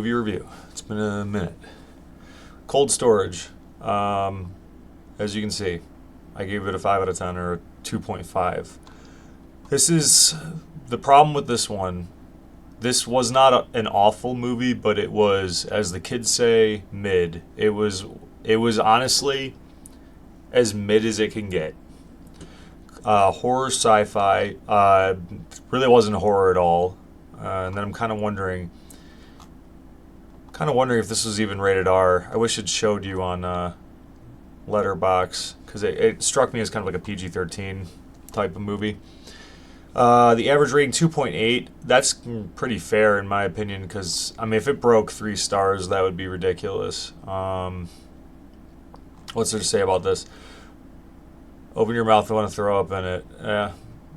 movie review. It's been a minute. Cold Storage. As you can see, I gave it a 5 out of 10 or a 2.5. This is the problem with this one. This was not an awful movie, but it was, as the kids say, mid. It was honestly as mid as it can get. Horror sci-fi. Really wasn't horror at all. And then I'm kind of wondering if this was even rated R. I wish it showed you on Letterboxd, because it struck me as kind of like a PG-13 type of movie. The average rating 2.8. That's pretty fair in my opinion, because I mean, if it broke 3 stars, that would be ridiculous. What's there to say about this? Open your mouth, I want to throw up in it. Yeah,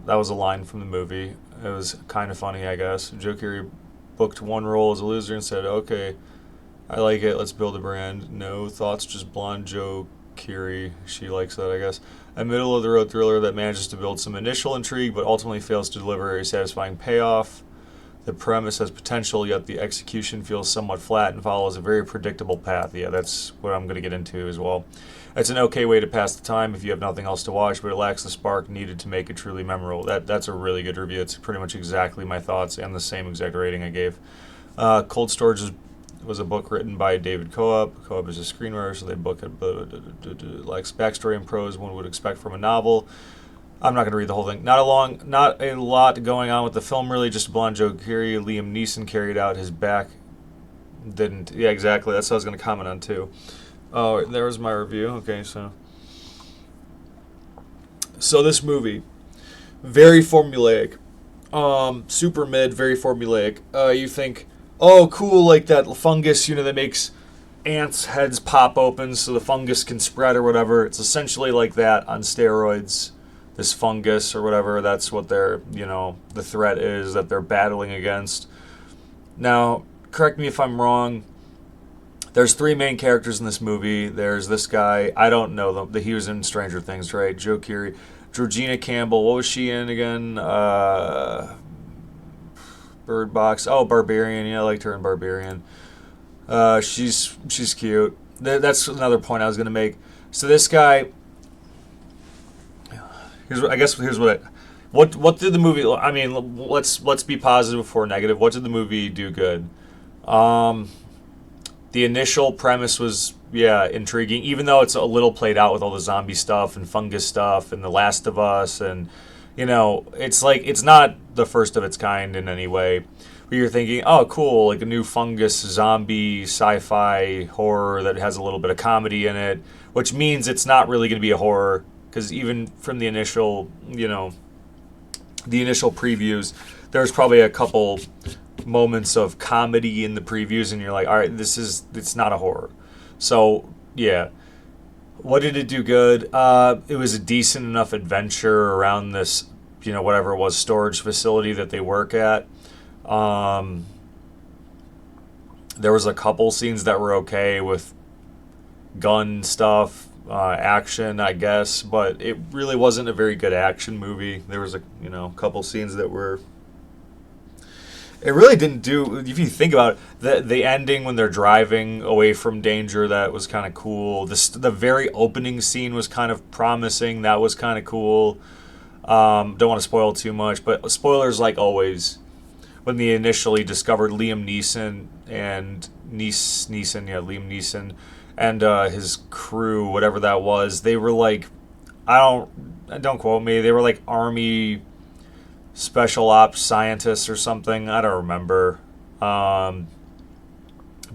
that was a line from the movie. It was kind of funny, I guess. Joe Keery booked one role as a loser and said, "Okay, I like it. Let's build a brand." No thoughts, just blonde Joe Keery. She likes that, I guess. A middle-of-the-road thriller that manages to build some initial intrigue, but ultimately fails to deliver a satisfying payoff. The premise has potential, yet the execution feels somewhat flat and follows a very predictable path. Yeah, that's what I'm going to get into as well. It's an okay way to pass the time if you have nothing else to watch, but it lacks the spark needed to make it truly memorable. That's a really good review. It's pretty much exactly my thoughts and the same exact rating I gave. Cold Storage was a book written by David Coop. Coop is a screenwriter, so they book it, like backstory and prose one would expect from a novel. I'm not going to read the whole thing. Not a lot going on with the film, really. Just blonde Joe Keery. Liam Neeson carried out his back. Didn't. Yeah, exactly. That's what I was going to comment on, too. Oh, there was my review. Okay, so this movie, very formulaic. Super mid, very formulaic. You think, oh, cool, like that fungus, that makes ants' heads pop open so the fungus can spread or whatever. It's essentially like that on steroids. This fungus or whatever, that's what their, the threat is that they're battling against. Now, correct me if I'm wrong. There's 3 main characters in this movie. There's this guy. I don't know them. He was in Stranger Things, right? Joe Keery. Georgina Campbell. What was she in again? Bird Box. Oh, Barbarian. Yeah, I liked her in Barbarian. She's cute. That's another point I was going to make. So this guy... Here's what did the movie... I mean, let's be positive before negative. What did the movie do good? The initial premise was, intriguing, even though it's a little played out with all the zombie stuff and fungus stuff and The Last of Us, and, it's like, it's not the first of its kind in any way. But you're thinking, oh, cool, like a new fungus zombie sci-fi horror that has a little bit of comedy in it, which means it's not really going to be a horror, because even from the initial, the initial previews, there's probably a couple moments of comedy in the previews, and you're like, all right, it's not a horror. So yeah, what did it do good? It was a decent enough adventure around this, whatever it was, storage facility that they work at. There was a couple scenes that were okay with gun stuff, action, I guess, but it really wasn't a very good action movie. There was a couple scenes that were... It really didn't do, if you think about it, the ending when they're driving away from danger, that was kind of cool. The very opening scene was kind of promising. That was kind of cool. Don't want to spoil too much, but spoilers like always. When they initially discovered Liam Neeson and Liam Neeson and his crew, whatever that was, they were like, don't quote me, they were like army... special ops scientists or something. I don't remember. But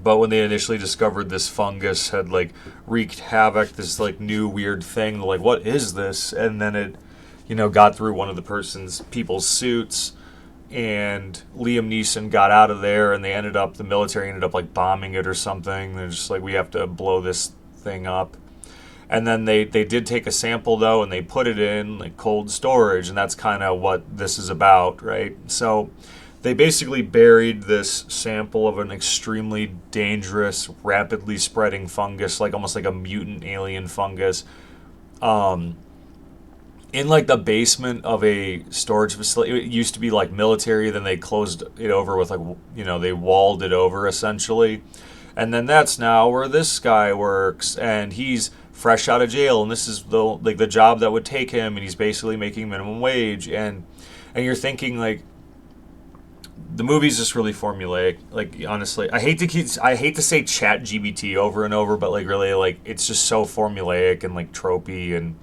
when they initially discovered this fungus had like wreaked havoc, this like new weird thing, they're like, what is this? And then it, got through one of the people's suits, and Liam Neeson got out of there, and the military ended up like bombing it or something. They're just like, we have to blow this thing up. And then they did take a sample, though, and they put it in like cold storage, and that's kind of what this is about, right? So they basically buried this sample of an extremely dangerous, rapidly spreading fungus, like almost like a mutant alien fungus, in like the basement of a storage facility. It used to be like military, then they closed it over with like, they walled it over essentially. And then that's now where this guy works, and he's fresh out of jail, and this is the job that would take him, and he's basically making minimum wage, and you're thinking like the movie's just really formulaic. Like honestly, I hate to say Chat GBT over and over, but like really like it's just so formulaic and like tropey, and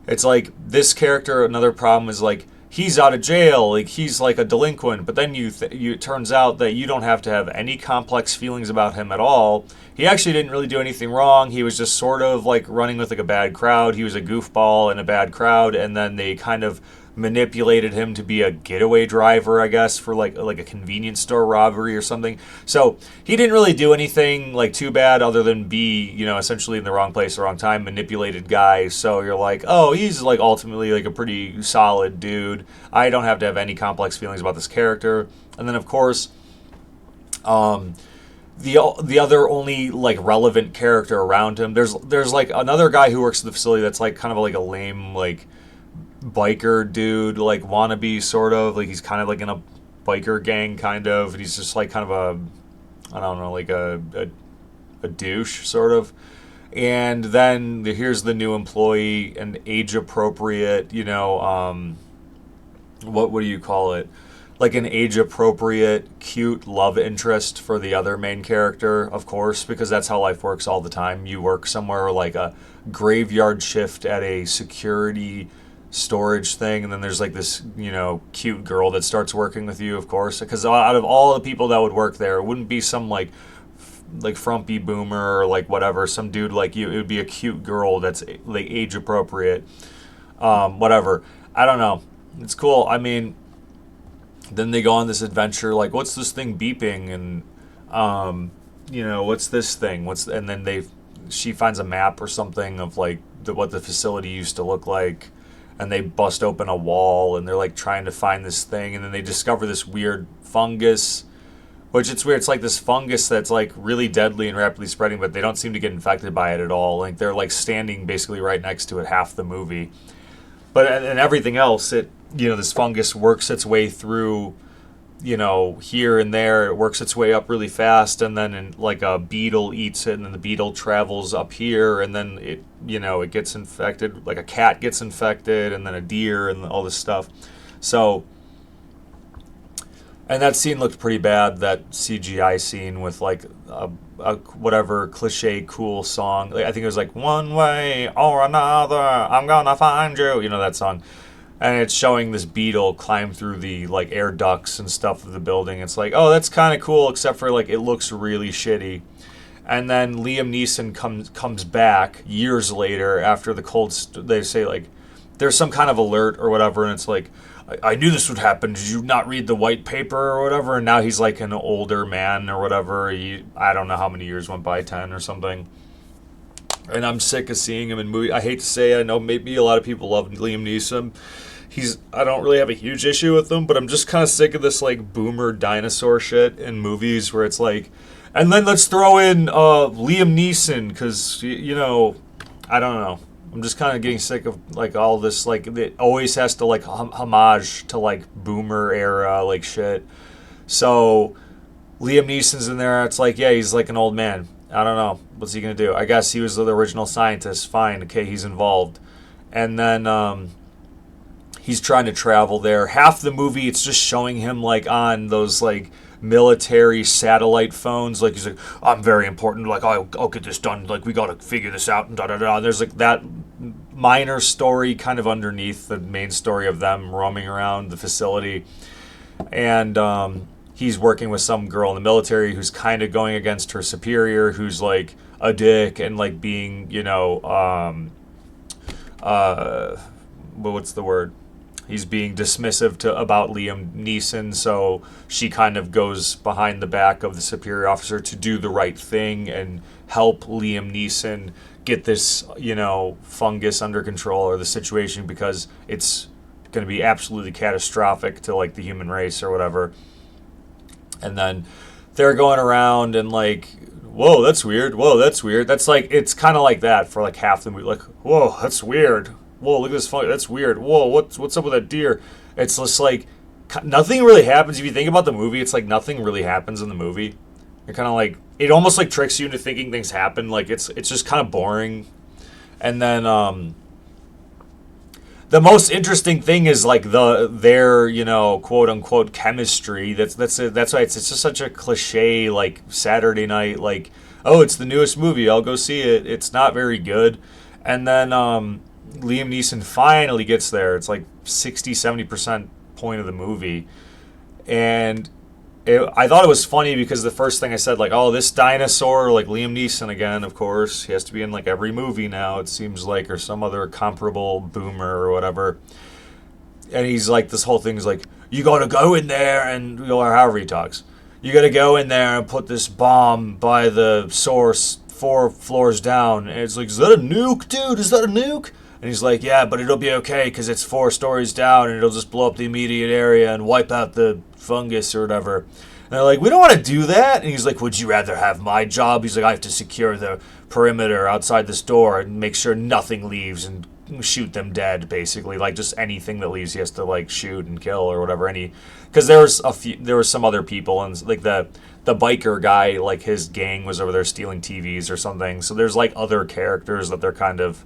it's like this character. Another problem is like he's out of jail, like he's like a delinquent, but then it turns out that you don't have to have any complex feelings about him at all. He actually didn't really do anything wrong. He was just sort of like running with like a bad crowd. He was a goofball in a bad crowd, and then they kind of manipulated him to be a getaway driver, I guess, for like a convenience store robbery or something. So he didn't really do anything like too bad other than be, essentially in the wrong place, the wrong time, manipulated guy. So you're like, oh, he's like ultimately like a pretty solid dude. I don't have to have any complex feelings about this character. And then of course, the other only like relevant character around him, there's like another guy who works at the facility that's like kind of like a lame like biker dude, like wannabe sort of, like he's kind of like in a biker gang kind of, and he's just like kind of I don't know, like a douche sort of. And then here's the new employee, an age appropriate, what do you call it? Like an age appropriate, cute love interest for the other main character, of course, because that's how life works all the time. You work somewhere like a graveyard shift at a security storage thing, and then there's like this cute girl that starts working with you, of course, because out of all the people that would work there, it wouldn't be some like frumpy boomer or like whatever, some dude like you. It would be a cute girl that's like age appropriate, whatever. I don't know, it's cool. I mean, then they go on this adventure like, what's this thing beeping, and what's this thing, and then she finds a map or something of like what the facility used to look like, and they bust open a wall, and they're like trying to find this thing, and then they discover this weird fungus, which it's weird. It's like this fungus that's like really deadly and rapidly spreading, but they don't seem to get infected by it at all. Like they're like standing basically right next to it half the movie. But and everything else, this fungus works its way through, here and there. It works its way up really fast, and then like a beetle eats it, and then the beetle travels up here, and then it gets infected. Like a cat gets infected, and then a deer, and all this stuff. So, and that scene looked pretty bad. That CGI scene with like a whatever cliche cool song. Like, I think it was like "One Way or Another, I'm Gonna Find You." That song. And it's showing this beetle climb through the like air ducts and stuff of the building. It's like, oh, that's kind of cool, except for like it looks really shitty. And then Liam Neeson comes back years later after they say like there's some kind of alert or whatever, and it's like, I knew this would happen. Did you not read the white paper or whatever? And now he's like an older man or whatever. I don't know how many years went by, 10 or something. And I'm sick of seeing him in movies. I hate to say it, I know maybe a lot of people love Liam Neeson. I don't really have a huge issue with him, but I'm just kind of sick of this like boomer dinosaur shit in movies where it's like, and then let's throw in Liam Neeson because I don't know. I'm just kind of getting sick of like all this, like it always has to like homage to like boomer era like shit. So Liam Neeson's in there. It's like, yeah, he's like an old man. I don't know. What's he going to do? I guess he was the original scientist. Fine. Okay, he's involved. And then he's trying to travel there. Half the movie, it's just showing him like on those like military satellite phones. Like he's like, I'm very important. Like, I'll get this done. Like, we got to figure this out. And da-da-da. There's like that minor story kind of underneath the main story of them roaming around the facility. And he's working with some girl in the military who's kind of going against her superior, who's like a dick and like being, what's the word? He's being dismissive about Liam Neeson, so she kind of goes behind the back of the superior officer to do the right thing and help Liam Neeson get this, fungus under control or the situation, because it's going to be absolutely catastrophic to like the human race or whatever. And then they're going around and like, whoa, that's weird. Whoa, that's weird. That's like, it's kind of like that for like half the movie. Like, whoa, that's weird. whoa, look at this funny, that's weird. Whoa, what's up with that deer? It's just like nothing really happens. If you think about the movie, it's like nothing really happens in the movie. You're kind of like it almost like tricks you into thinking things happen. Like it's just kind of boring. And then the most interesting thing is like their quote unquote chemistry. That's why it's just such a cliche like Saturday night like, oh, it's the newest movie, I'll go see it. It's not very good. And then Liam Neeson finally gets there. It's like 60-70% point of the movie. And I thought it was funny because the first thing I said, like, oh, this dinosaur, like Liam Neeson again, of course. He has to be in like every movie now, it seems like, or some other comparable boomer or whatever. And he's like, this whole thing is like, you gotta go in there and, or however he talks, you gotta go in there and put this bomb by the source 4 floors down. And it's like, is that a nuke, dude? Is that a nuke? And he's like, yeah, but it'll be okay because it's 4 stories down and it'll just blow up the immediate area and wipe out the fungus or whatever. And they're like, we don't want to do that. And he's like, would you rather have my job? He's like, I have to secure the perimeter outside this door and make sure nothing leaves and shoot them dead, basically. Like just anything that leaves, he has to like shoot and kill or whatever. Because there was some other people and like the biker guy, like his gang was over there stealing TVs or something. So there's like other characters that they're kind of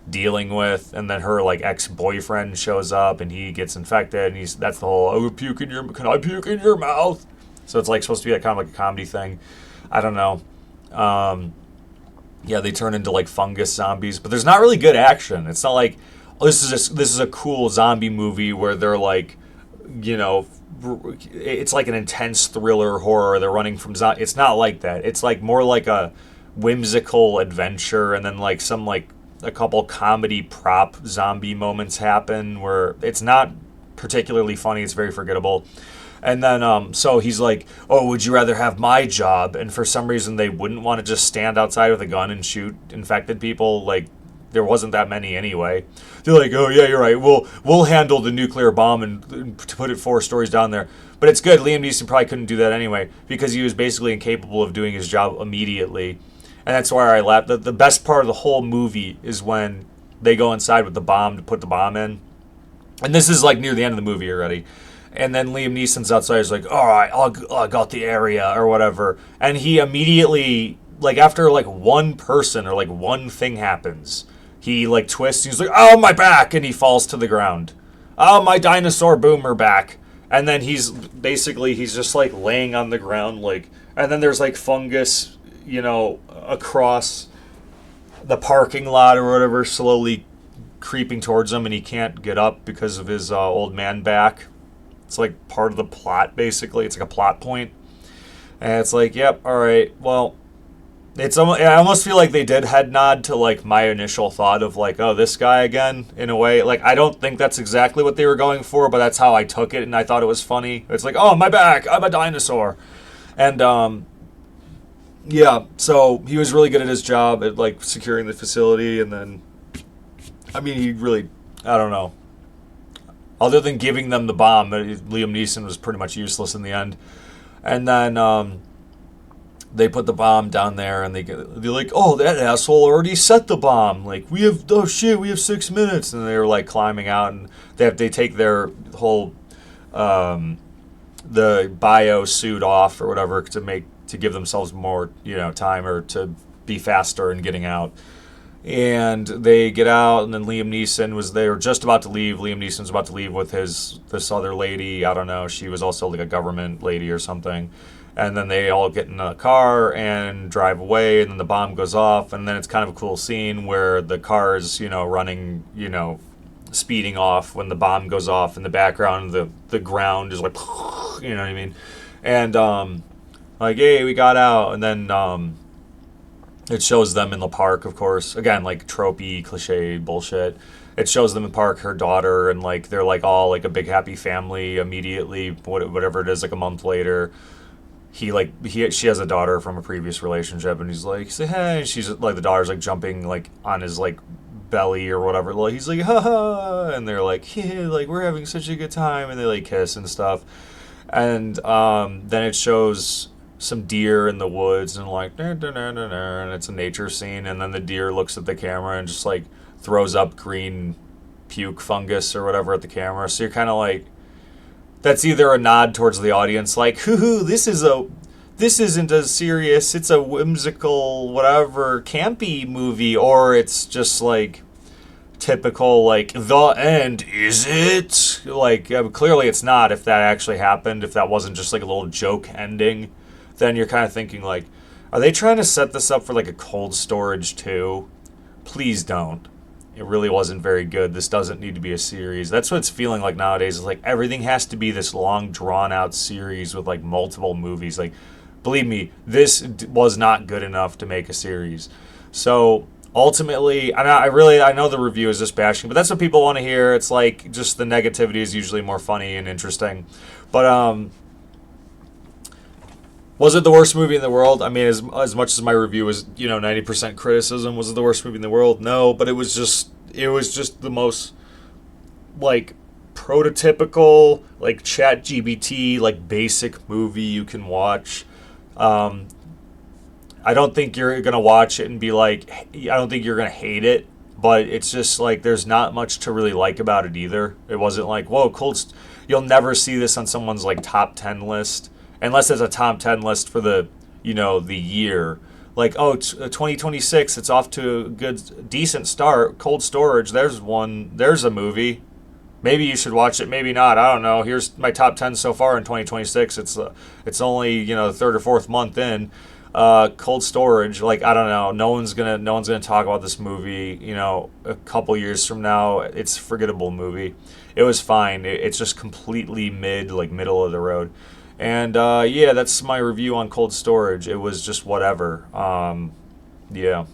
dealing with, and then her like ex-boyfriend shows up and he gets infected, and that's the whole, oh, can I puke in your mouth? So it's like supposed to be like kind of like a comedy thing. I don't know. Yeah, they turn into like fungus zombies, but there's not really good action. It's not like, oh, this is a cool zombie movie where they're like, it's like an intense thriller horror. They're running from zombies. It's not like that. It's like more like a whimsical adventure, and then like some like a couple comedy prop zombie moments happen where it's not particularly funny. It's very forgettable. And then, so he's like, oh, would you rather have my job? And for some reason, they wouldn't want to just stand outside with a gun and shoot infected people. Like, there wasn't that many anyway. They're like, oh, yeah, you're right. We'll handle the nuclear bomb and put it 4 stories down there. But it's good. Liam Neeson probably couldn't do that anyway because he was basically incapable of doing his job immediately. And that's why I laughed. The best part of the whole movie is when they go inside with the bomb to put the bomb in. And this is like near the end of the movie already. And then Liam Neeson's outside. He's like, all right, I got the area or whatever. And he immediately, like after like one person or like one thing happens, he like twists. He's like, oh, my back. And he falls to the ground. Oh, my dinosaur boomer back. And then he's just like laying on the ground. Like, and then there's like fungus, across the parking lot or whatever, slowly creeping towards him, and he can't get up because of his old man back. It's like part of the plot, basically. It's like a plot point. And it's like, yep, all right, well, I almost feel like they did head nod to like my initial thought of like, oh, this guy again, in a way. Like, I don't think that's exactly what they were going for, but that's how I took it, and I thought it was funny. It's like, oh, my back, I'm a dinosaur. And, yeah, so he was really good at his job at like securing the facility, and then, I mean, he really, I don't know. Other than giving them the bomb, Liam Neeson was pretty much useless in the end. And then they put the bomb down there, and they're like, oh, that asshole already set the bomb. Like, we have 6 minutes. And they were like climbing out, and they take their whole the bio suit off or whatever to give themselves more time or to be faster in getting out. And they get out, and then they were just about to leave. Liam Neeson was about to leave with this other lady. I don't know. She was also like a government lady or something. And then they all get in a car and drive away, and then the bomb goes off. And then it's kind of a cool scene where the car is, running, speeding off when the bomb goes off. In the background, the ground is like, you know what I mean? And like, hey, we got out. And then it shows them in the park, of course. Again, like tropey, cliche bullshit. It shows them in the park, her daughter, and like they're like all like a big happy family immediately. Whatever it is, like a month later, she has a daughter from a previous relationship, and he's like, say hey. She's like, the daughter's like jumping like on his like belly or whatever. Like he's like, ha ha, and they're like, yeah, like we're having such a good time, and they like kiss and stuff. And then it shows some deer in the woods, and like, and it's a nature scene, and then the deer looks at the camera and just like throws up green puke fungus or whatever at the camera. So you're kind of like, that's either a nod towards the audience, like, hoo, this isn't a serious, it's a whimsical, whatever, campy movie, or it's just like typical, like, the end, is it? Like, clearly it's not. If that actually happened, if that wasn't just like a little joke ending, then you're kind of thinking, like, are they trying to set this up for like a Cold Storage too? Please don't. It really wasn't very good. This doesn't need to be a series. That's what it's feeling like nowadays. Is like everything has to be this long, drawn out series with like multiple movies. Like, believe me, this was not good enough to make a series. So ultimately, I know the review is just bashing, but that's what people want to hear. It's like just the negativity is usually more funny and interesting. But was it the worst movie in the world? I mean, as much as my review was, 90% criticism, was it the worst movie in the world? No, but it was just the most like prototypical, like ChatGPT, like basic movie you can watch. I don't think you're gonna watch it and be like, I don't think you're gonna hate it, but it's just like there's not much to really like about it either. It wasn't like, whoa, you'll never see this on someone's like top 10 list, unless it's a top 10 list for the the year. Like, 2026, it's off to a good, decent start. Cold Storage, there's a movie. Maybe you should watch it, maybe not. I don't know. Here's my top 10 so far in 2026. It's only the third or fourth month in. Cold Storage, like, I don't know. No one's gonna talk about this movie. A couple years from now, it's a forgettable movie. It was fine. It's just completely middle of the road. And yeah, that's my review on Cold Storage. It was just whatever. Yeah.